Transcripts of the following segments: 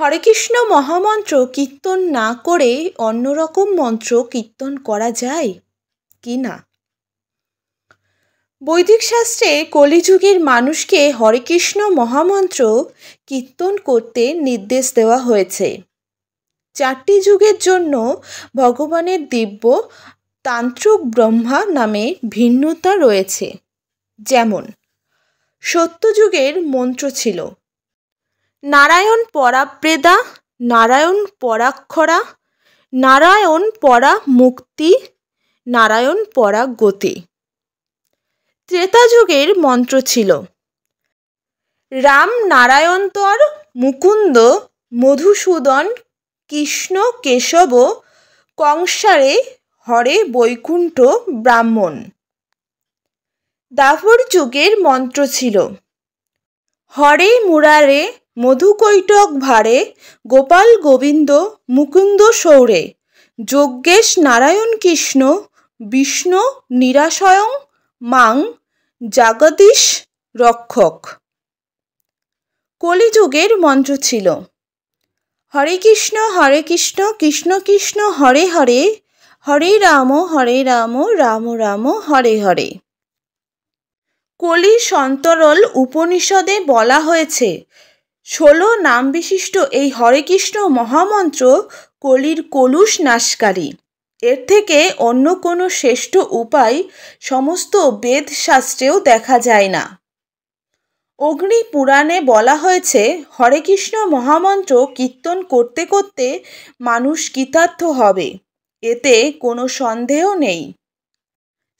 হরে কৃষ্ণ মহামন্ত্র কীর্তন না করে অন্যরকম মন্ত্র কীর্তন করা যায় কি না? বৈদিক শাস্ত্রে কলিযুগের মানুষকে হরে কৃষ্ণ মহামন্ত্র কীর্তন করতে নির্দেশ দেওয়া হয়েছে। 4টি যুগের জন্য ভগবানের দিব্য তান্ত্রিক ব্রহ্মা নামে ভিন্নতা রয়েছে। যেমন সত্যযুগের মন্ত্র ছিল নারায়ণ পরাব্রেদা, নারায়ণ পরাক্ষরা, নারায়ণ পরা মুক্তি, নারায়ণ পরা গতি। ত্রেতা যুগের মন্ত্র ছিল রাম নারায়ণতর, মুকুন্দ মধুসূদন, কৃষ্ণ কেশব, কংসারে হরে বৈকুণ্ঠ ব্রাহ্মণ। দ্বাপর যুগের মন্ত্র ছিল হরে মুরারে, মধুকৈটক ভারে, গোপাল গোবিন্দ, মুকুন্দ সৌরে, যজ্ঞেশ নারায়ণ কৃষ্ণ, বিষ্ণু নিরাশয়ং মাং, জগদীশ রক্ষক। কলিযুগের মন্ত্র ছিল হরে কৃষ্ণ কৃষ্ণ কৃষ্ণ হরে হরে, হরে রাম রাম রাম হরে হরে। কলি সন্তরল উপনিষদে বলা হয়েছে 16 নাম বিশিষ্ট এই হরে কৃষ্ণ মহামন্ত্র কলির কলুষ নাশকারী। এর থেকে অন্য কোনো শ্রেষ্ঠ উপায় সমস্ত বেদ শাস্ত্রেও দেখা যায় না। অগ্নি পুরাণে বলা হয়েছে হরে কৃষ্ণ মহামন্ত্র কীর্তন করতে করতে মানুষ কৃতার্থ হবে, এতে কোনো সন্দেহ নেই।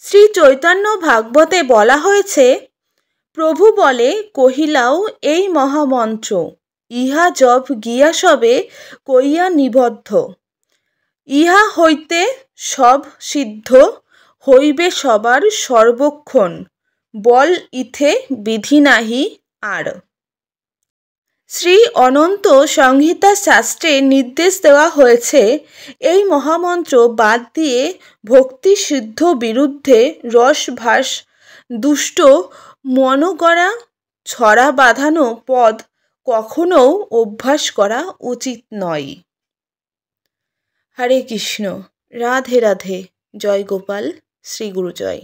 শ্রী চৈতন্য ভাগবতে বলা হয়েছে প্রভু বলে কহিলাও এই মহামন্ত্র, ইহা জপ গিয়া সবে কইয়া নিবদ্ধ, ইহা হইতে সব সিদ্ধ হইবে সবার সর্বক্ষণ, বল ইথে বিধি নাহি আর। শ্রী অনন্ত সংহিতা শাস্ত্রে নির্দেশ দেওয়া হয়েছে এই মহামন্ত্র বাদ দিয়ে ভক্তি সিদ্ধ বিরুদ্ধে রসভাস দুষ্ট মনগড়া ছড়া বাঁধানো পদ কখনও অভ্যাস করা উচিত নয়। হরে কৃষ্ণ, রাধে রাধে, জয় গোপাল, শ্রী গুরু জয়।